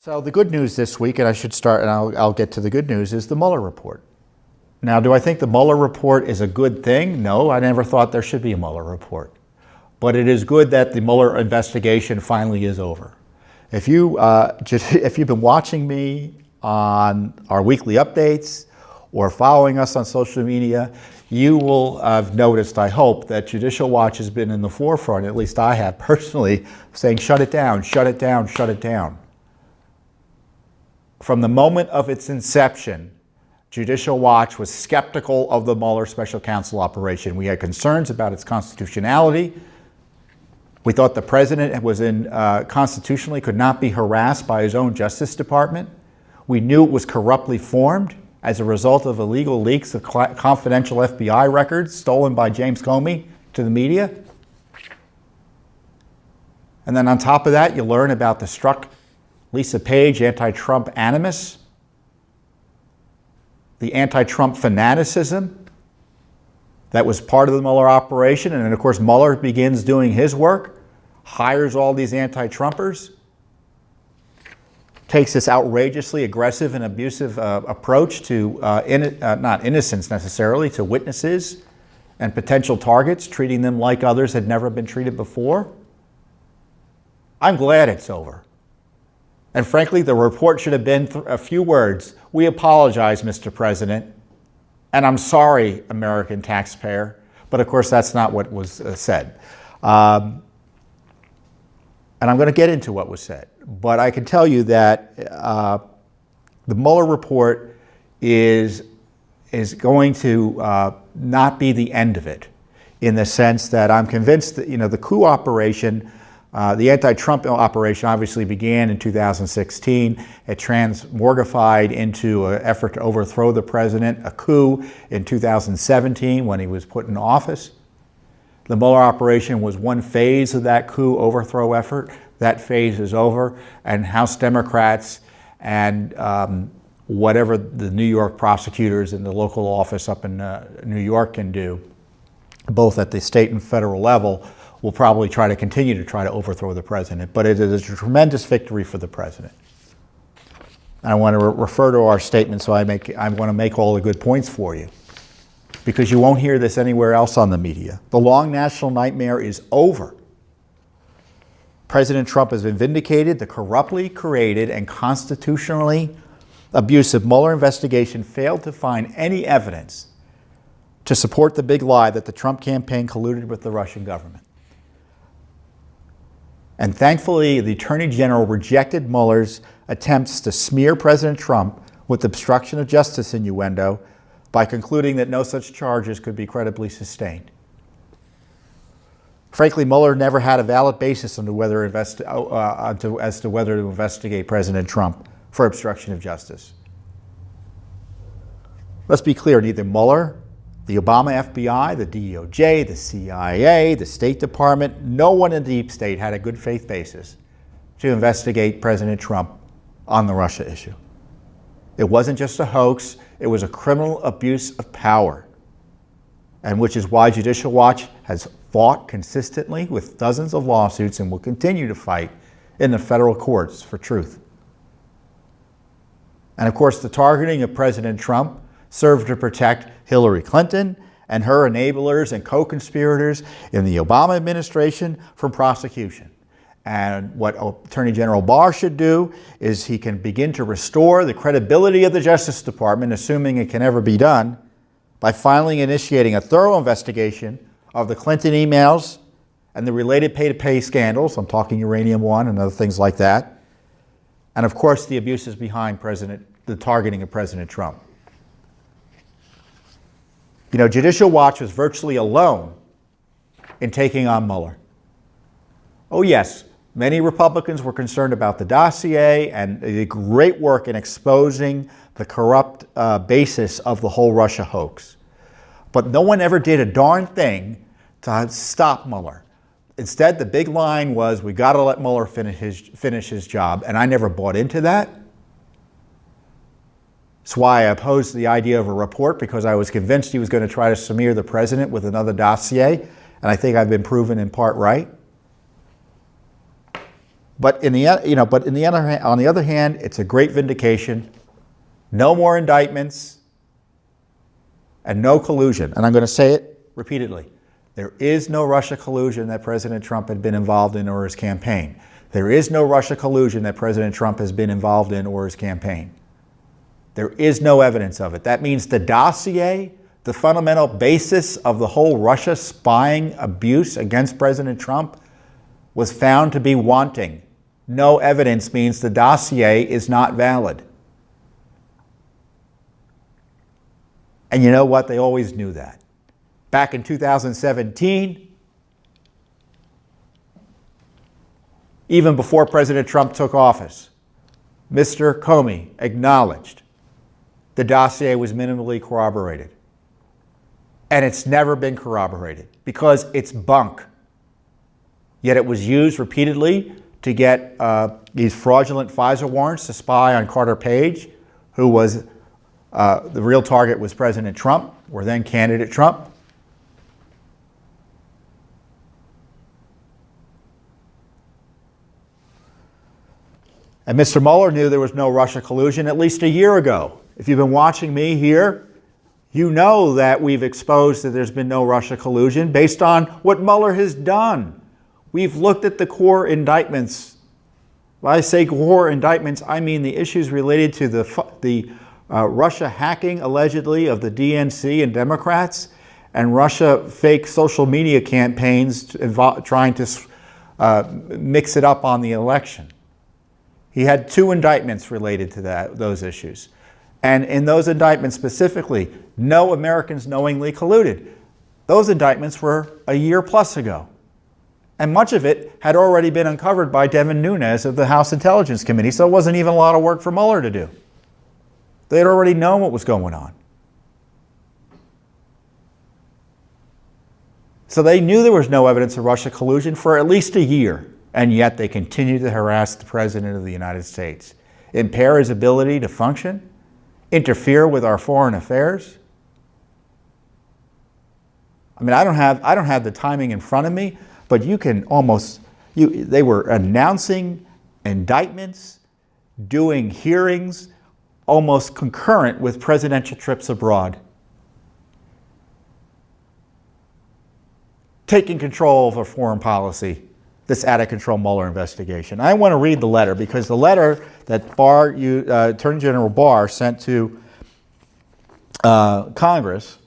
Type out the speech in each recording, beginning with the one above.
So the good news this week, and I should start, and I'll get to the good news, is the Mueller report. Now, do I think the Mueller report is a good thing? No, I never thought there should be a Mueller report. But it is good that the Mueller investigation finally is over. If you've been watching me on our weekly updates or following us on social media, you will have noticed, I hope, that Judicial Watch has been in the forefront, at least I have personally, saying shut it down, shut it down, shut it down. From the moment of its inception, Judicial Watch was skeptical of the Mueller special counsel operation. We had concerns about its constitutionality. We thought the president was constitutionally could not be harassed by his own Justice Department. We knew it was corruptly formed as a result of illegal leaks of confidential FBI records stolen by James Comey to the media. And then on top of that, you learn about the Strzok Lisa Page anti-Trump animus, the anti-Trump fanaticism that was part of the Mueller operation. And then, of course, Mueller begins doing his work, hires all these anti-Trumpers, takes this outrageously aggressive and abusive approach to, not innocents necessarily, to witnesses and potential targets, treating them like others had never been treated before. I'm glad it's over. And frankly, the report should have been a few words. We apologize, Mr. President, and I'm sorry, American taxpayer. But of course, that's not what was said. And I'm going to get into what was said. But I can tell you that the Mueller report is going to not be the end of it, in the sense that I'm convinced that, the coup operation, the anti-Trump operation obviously began in 2016. It transmorgified into an effort to overthrow the president, a coup in 2017 when he was put in office. The Mueller operation was one phase of that coup overthrow effort. That phase is over, and House Democrats and whatever the New York prosecutors in the local office up in New York can do, both at the state and federal level, will probably try to overthrow the president. But it is a tremendous victory for the president. And I want to refer to our statement, so I want to make all the good points for you, because you won't hear this anywhere else on the media. The long national nightmare is over. President Trump has been vindicated. The corruptly created and constitutionally abusive Mueller investigation failed to find any evidence to support the big lie that the Trump campaign colluded with the Russian government. And thankfully, the Attorney General rejected Mueller's attempts to smear President Trump with obstruction of justice innuendo by concluding that no such charges could be credibly sustained. Frankly, Mueller never had a valid basis as to whether to investigate President Trump for obstruction of justice. Let's be clear, neither Mueller, the Obama FBI, the DOJ, the CIA, the State Department, no one in the deep state had a good faith basis to investigate President Trump on the Russia issue. It wasn't just a hoax, it was a criminal abuse of power, and which is why Judicial Watch has fought consistently with dozens of lawsuits and will continue to fight in the federal courts for truth. And of course, the targeting of President Trump served to protect Hillary Clinton and her enablers and co-conspirators in the Obama administration from prosecution. And what Attorney General Barr should do is he can begin to restore the credibility of the Justice Department, assuming it can ever be done, by finally initiating a thorough investigation of the Clinton emails and the related pay-to-pay scandals. I'm talking Uranium One and other things like that. And of course, the abuses behind the targeting of President Trump. Judicial Watch was virtually alone in taking on Mueller. Oh yes, many Republicans were concerned about the dossier and the great work in exposing the corrupt basis of the whole Russia hoax. But no one ever did a darn thing to stop Mueller. Instead, the big line was, we got to let Mueller finish his job, and I never bought into that. That's why I opposed the idea of a report, because I was convinced he was going to try to smear the president with another dossier, and I think I've been proven in part right. But on the other hand, it's a great vindication. No more indictments and no collusion. And I'm going to say it repeatedly. There is no Russia collusion that President Trump had been involved in or his campaign. There is no Russia collusion that President Trump has been involved in or his campaign. There is no evidence of it. That means the dossier, the fundamental basis of the whole Russia spying abuse against President Trump, was found to be wanting. No evidence means the dossier is not valid. And you know what? They always knew that. Back in 2017, even before President Trump took office, Mr. Comey acknowledged the dossier was minimally corroborated. And it's never been corroborated because it's bunk. Yet it was used repeatedly to get these fraudulent FISA warrants to spy on Carter Page, who was the real target was President Trump, or then candidate Trump. And Mr. Mueller knew there was no Russia collusion at least a year ago. If you've been watching me here, you know that we've exposed that there's been no Russia collusion based on what Mueller has done. We've looked at the core indictments. When I say core indictments, I mean the issues related to the Russia hacking, allegedly, of the DNC and Democrats, and Russia fake social media campaigns trying to mix it up on the election. He had 2 indictments related to those issues. And in those indictments specifically, no Americans knowingly colluded. Those indictments were a year plus ago. And much of it had already been uncovered by Devin Nunes of the House Intelligence Committee, so it wasn't even a lot of work for Mueller to do. They had already known what was going on. So they knew there was no evidence of Russia collusion for at least a year, and yet they continued to harass the President of the United States, impair his ability to function, interfere with our foreign affairs. I mean, I don't have the timing in front of me, but you can they were announcing indictments, doing hearings, almost concurrent with presidential trips abroad. Taking control of a foreign policy, this out-of-control Mueller investigation. I want to read the letter because the letter that Attorney General Barr sent to Congress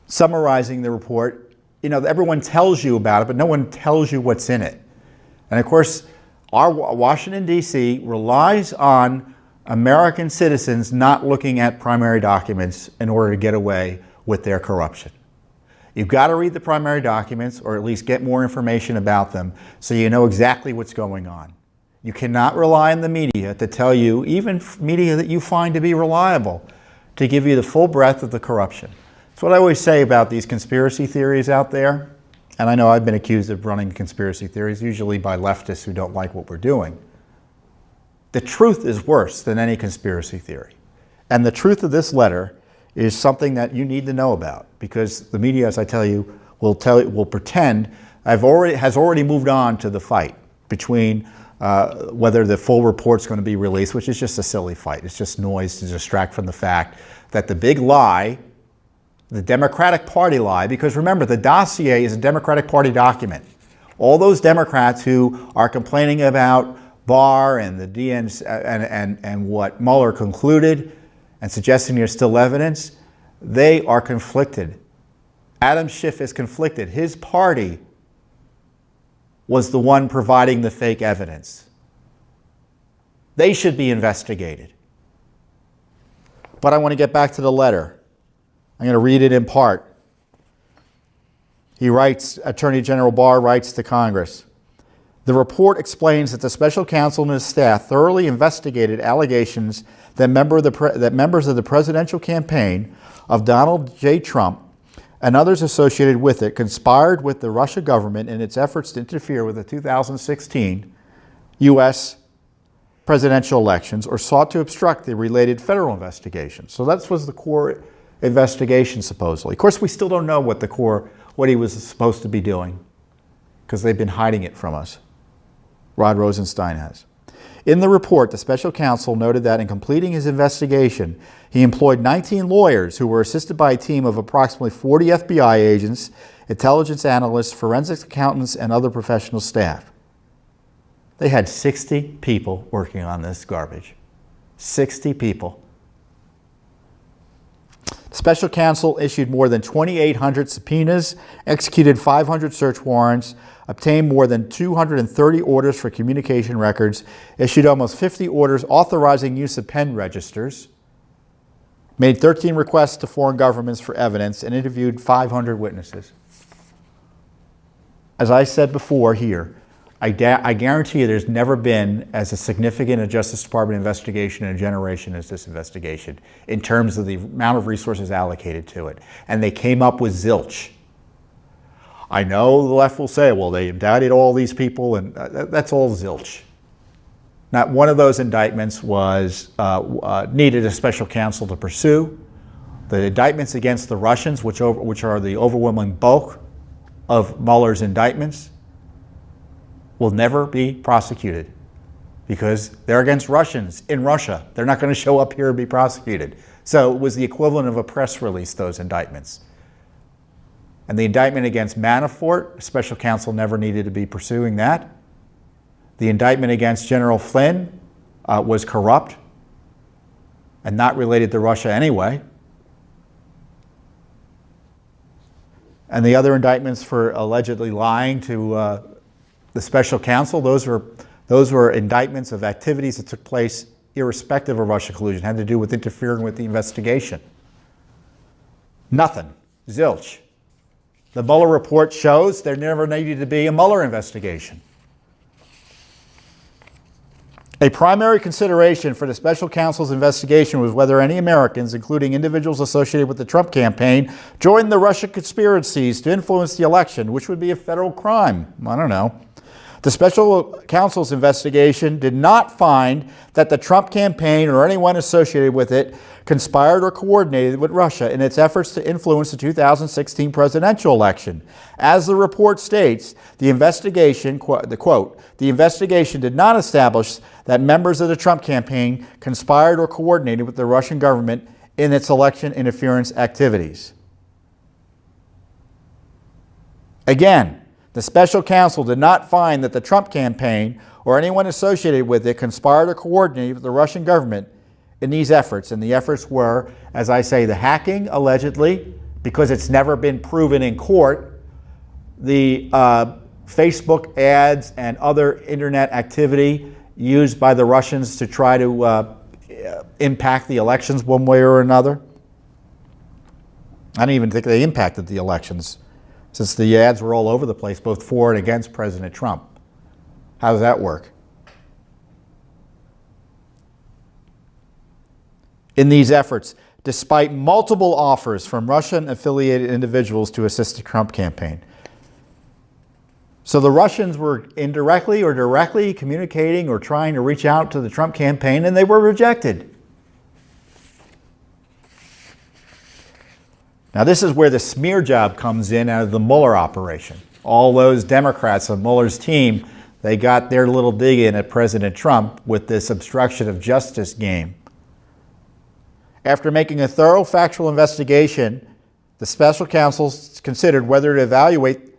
summarizing the report, everyone tells you about it, but no one tells you what's in it. And of course, our Washington, D.C. relies on American citizens not looking at primary documents in order to get away with their corruption. You've got to read the primary documents, or at least get more information about them, so you know exactly what's going on. You cannot rely on the media to tell you, even media that you find to be reliable, to give you the full breadth of the corruption. That's what I always say about these conspiracy theories out there. And I know I've been accused of running conspiracy theories, usually by leftists who don't like what we're doing. The truth is worse than any conspiracy theory. And the truth of this letter is something that you need to know about, because the media, as I tell you, will pretend has already moved on to the fight between whether the full report's going to be released, which is just a silly fight. It's just noise to distract from the fact that the big lie, the Democratic Party lie, because remember, the dossier is a Democratic Party document. All those Democrats who are complaining about Barr and the DNC and what Mueller concluded and suggesting there's still evidence, they are conflicted. Adam Schiff is conflicted. His party was the one providing the fake evidence. They should be investigated. But I want to get back to the letter. I'm going to read it in part. He writes, Attorney General Barr writes to Congress, "The report explains that the special counsel and his staff thoroughly investigated allegations that members of the presidential campaign of Donald J. Trump and others associated with it conspired with the Russia government in its efforts to interfere with the 2016 U.S. presidential elections or sought to obstruct the related federal investigations." So that was the core investigation, supposedly. Of course, we still don't know what he was supposed to be doing. because they've been hiding it from us. Rod Rosenstein has. In the report, the special counsel noted that in completing his investigation, he employed 19 lawyers who were assisted by a team of approximately 40 FBI agents, intelligence analysts, forensics accountants, and other professional staff. They had 60 people working on this garbage. 60 people. The special counsel issued more than 2,800 subpoenas, executed 500 search warrants, obtained more than 230 orders for communication records, issued almost 50 orders authorizing use of pen registers, made 13 requests to foreign governments for evidence, and interviewed 500 witnesses. As I said before here, I guarantee you there's never been as a significant a Justice Department investigation in a generation as this investigation in terms of the amount of resources allocated to it. And they came up with zilch. I know the left will say, well, they indicted all these people, and that's all zilch. Not one of those indictments was needed a special counsel to pursue. The indictments against the Russians, which are the overwhelming bulk of Mueller's indictments, will never be prosecuted because they're against Russians in Russia. They're not going to show up here and be prosecuted. So it was the equivalent of a press release, those indictments. And the indictment against Manafort, special counsel never needed to be pursuing that. The indictment against General Flynn was corrupt and not related to Russia anyway. And the other indictments for allegedly lying to the special counsel, those were indictments of activities that took place irrespective of Russia collusion, had to do with interfering with the investigation. Nothing. Zilch. The Mueller report shows there never needed to be a Mueller investigation. A primary consideration for the special counsel's investigation was whether any Americans, including individuals associated with the Trump campaign, joined the Russia conspiracies to influence the election, which would be a federal crime. I don't know. The special counsel's investigation did not find that the Trump campaign or anyone associated with it conspired or coordinated with Russia in its efforts to influence the 2016 presidential election. As the report states, the investigation, the investigation did not establish that members of the Trump campaign conspired or coordinated with the Russian government in its election interference activities. Again, the special counsel did not find that the Trump campaign or anyone associated with it conspired or coordinated with the Russian government in these efforts. And the efforts were, as I say, the hacking, allegedly, because it's never been proven in court, the Facebook ads and other internet activity used by the Russians to try to impact the elections one way or another. I don't even think they impacted the elections, since the ads were all over the place, both for and against President Trump. How does that work? In these efforts, despite multiple offers from Russian-affiliated individuals to assist the Trump campaign. So the Russians were indirectly or directly communicating or trying to reach out to the Trump campaign, and they were rejected. Now, this is where the smear job comes in out of the Mueller operation. All those Democrats on Mueller's team, they got their little dig in at President Trump with this obstruction of justice game. After making a thorough factual investigation, the special counsel considered whether to evaluate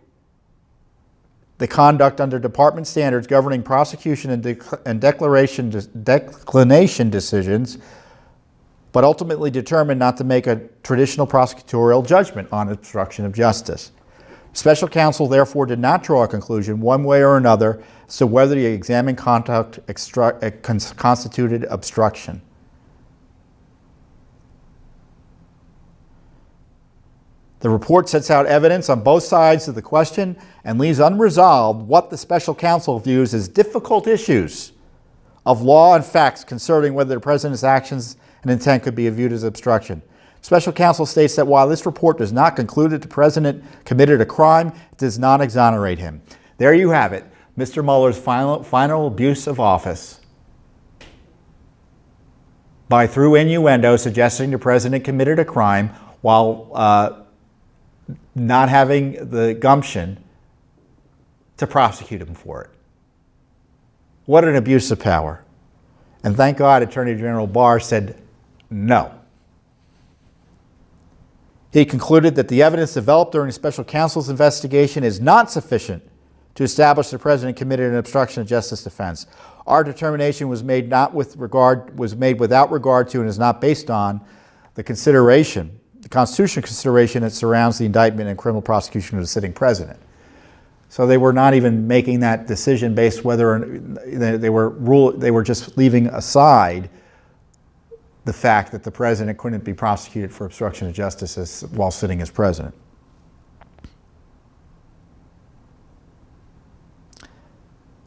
the conduct under department standards governing prosecution and declination decisions, but ultimately determined not to make a traditional prosecutorial judgment on obstruction of justice. Special counsel therefore did not draw a conclusion one way or another as to whether the examined conduct constituted obstruction. The report sets out evidence on both sides of the question and leaves unresolved what the special counsel views as difficult issues of law and facts concerning whether the president's actions and intent could be viewed as obstruction. Special counsel states that while this report does not conclude that the president committed a crime, it does not exonerate him. There you have it, Mr. Mueller's final abuse of office by, through innuendo, suggesting the president committed a crime while not having the gumption to prosecute him for it. What an abuse of power. And thank God Attorney General Barr said no. He concluded that the evidence developed during the special counsel's investigation is not sufficient to establish the president committed an obstruction of justice offense. Our determination was made without regard to and is not based on the constitutional consideration that surrounds the indictment and criminal prosecution of the sitting president. So they were not even making that decision based whether they were just leaving aside the fact that the president couldn't be prosecuted for obstruction of justice while sitting as president.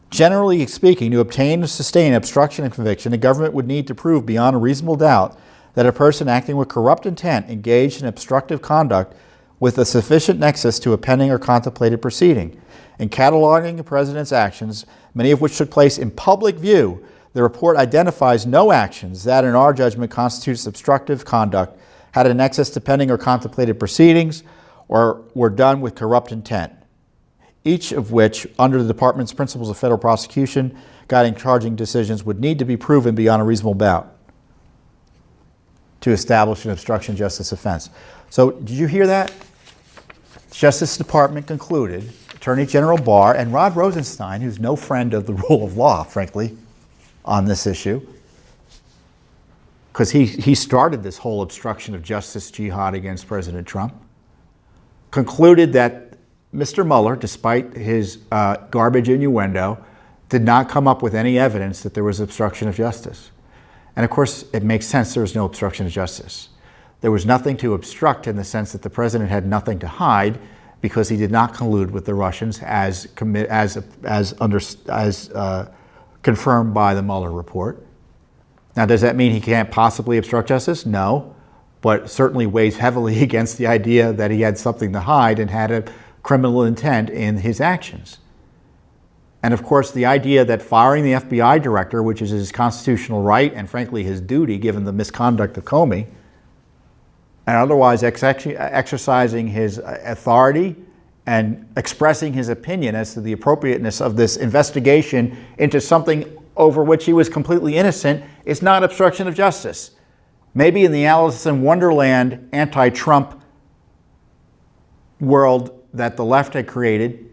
Generally speaking, to obtain or sustain obstruction and conviction, the government would need to prove beyond a reasonable doubt that a person acting with corrupt intent engaged in obstructive conduct with a sufficient nexus to a pending or contemplated proceeding. In cataloging the president's actions, many of which took place in public view, the report identifies no actions that, in our judgment, constitutes obstructive conduct, had a nexus to pending or contemplated proceedings, or were done with corrupt intent, each of which, under the Department's principles of federal prosecution, guiding charging decisions, would need to be proven beyond a reasonable doubt to establish an obstruction of justice offense. So, did you hear that? The Justice Department concluded, Attorney General Barr and Rod Rosenstein, who's no friend of the rule of law, frankly, on this issue, because he started this whole obstruction of justice jihad against President Trump, concluded that Mr. Mueller, despite his garbage innuendo, did not come up with any evidence that there was obstruction of justice. And of course, it makes sense there was no obstruction of justice. There was nothing to obstruct in the sense that the president had nothing to hide because he did not collude with the Russians as confirmed by the Mueller report. Now, does that mean he can't possibly obstruct justice? No, but certainly weighs heavily against the idea that he had something to hide and had a criminal intent in his actions. And of course, the idea that firing the FBI director, which is his constitutional right and frankly his duty given the misconduct of Comey, and otherwise exercising his authority and expressing his opinion as to the appropriateness of this investigation into something over which he was completely innocent, is not obstruction of justice. Maybe in the Alice in Wonderland anti-Trump world that the left had created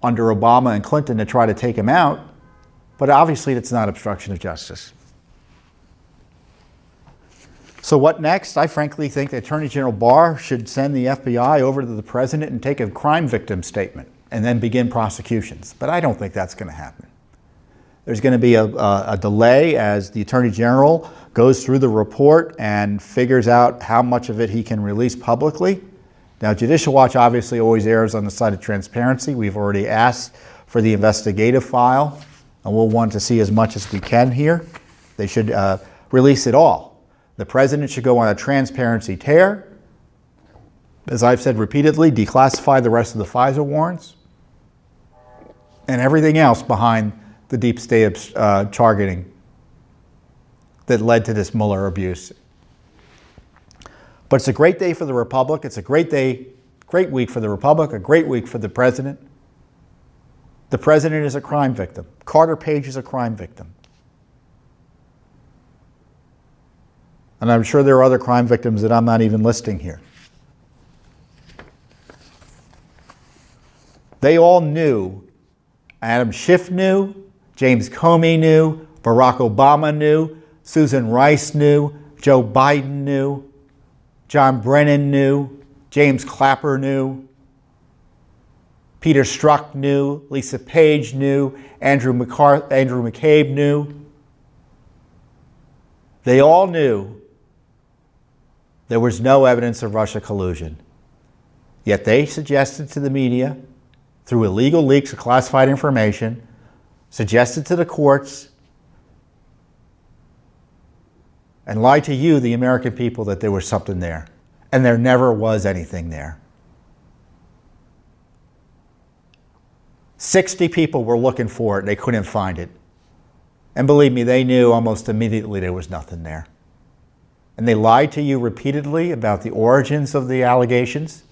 under Obama and Clinton to try to take him out, but obviously it's not obstruction of justice. So what next? I frankly think that Attorney General Barr should send the FBI over to the president and take a crime victim statement and then begin prosecutions. But I don't think that's going to happen. There's going to be a delay as the Attorney General goes through the report and figures out how much of it he can release publicly. Now, Judicial Watch obviously always errs on the side of transparency. We've already asked for the investigative file, and we'll want to see as much as we can here. They should release it all. The president should go on a transparency tear. As I've said repeatedly, declassify the rest of the FISA warrants and everything else behind the deep state targeting that led to this Mueller abuse. But it's a great day for the Republic. It's a great week for the Republic, a great week for the president. The president is a crime victim. Carter Page is a crime victim. And I'm sure there are other crime victims that I'm not even listing here. They all knew. Adam Schiff knew. James Comey knew. Barack Obama knew. Susan Rice knew. Joe Biden knew. John Brennan knew. James Clapper knew. Peter Strzok knew. Lisa Page knew. Andrew McCabe knew. They all knew there was no evidence of Russia collusion. Yet they suggested to the media, through illegal leaks of classified information, suggested to the courts, and lied to you, the American people, that there was something there. And there never was anything there. 60 people were looking for it. They couldn't find it. And believe me, they knew almost immediately there was nothing there. And they lied to you repeatedly about the origins of the allegations,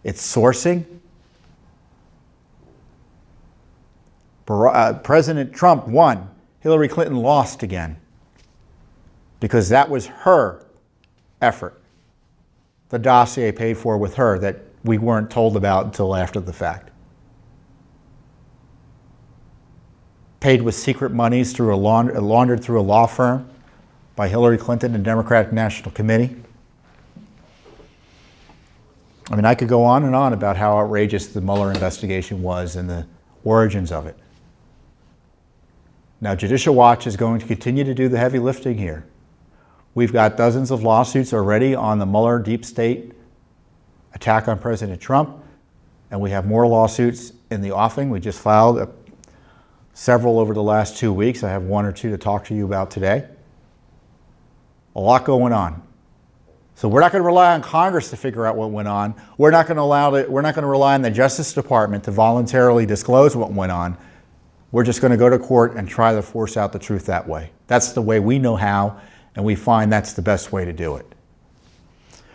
its sourcing. President Trump won. Hillary Clinton lost again. Because that was her effort. The dossier paid for with her that we weren't told about until after the fact. Paid with secret monies through laundered through a law firm by Hillary Clinton and Democratic National Committee. I mean, I could go on and on about how outrageous the Mueller investigation was and the origins of it. Now, Judicial Watch is going to continue to do the heavy lifting here. We've got dozens of lawsuits already on the Mueller deep state attack on President Trump, and we have more lawsuits in the offing. We just filed several over the last 2 weeks. I have one or two to talk to you about today. A lot going on. So we're not going to rely on Congress to figure out what went on. We're not going to rely on the Justice Department to voluntarily disclose what went on. We're just going to go to court and try to force out the truth that way. That's the way we know how, and we find that's the best way to do it.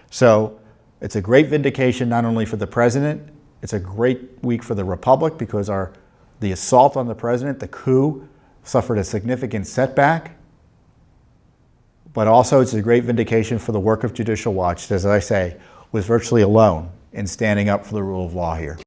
So it's a great vindication not only for the president, it's a great week for the Republic because the assault on the president, the coup, suffered a significant setback. But also it's a great vindication for the work of Judicial Watch, as I say, was virtually alone in standing up for the rule of law here.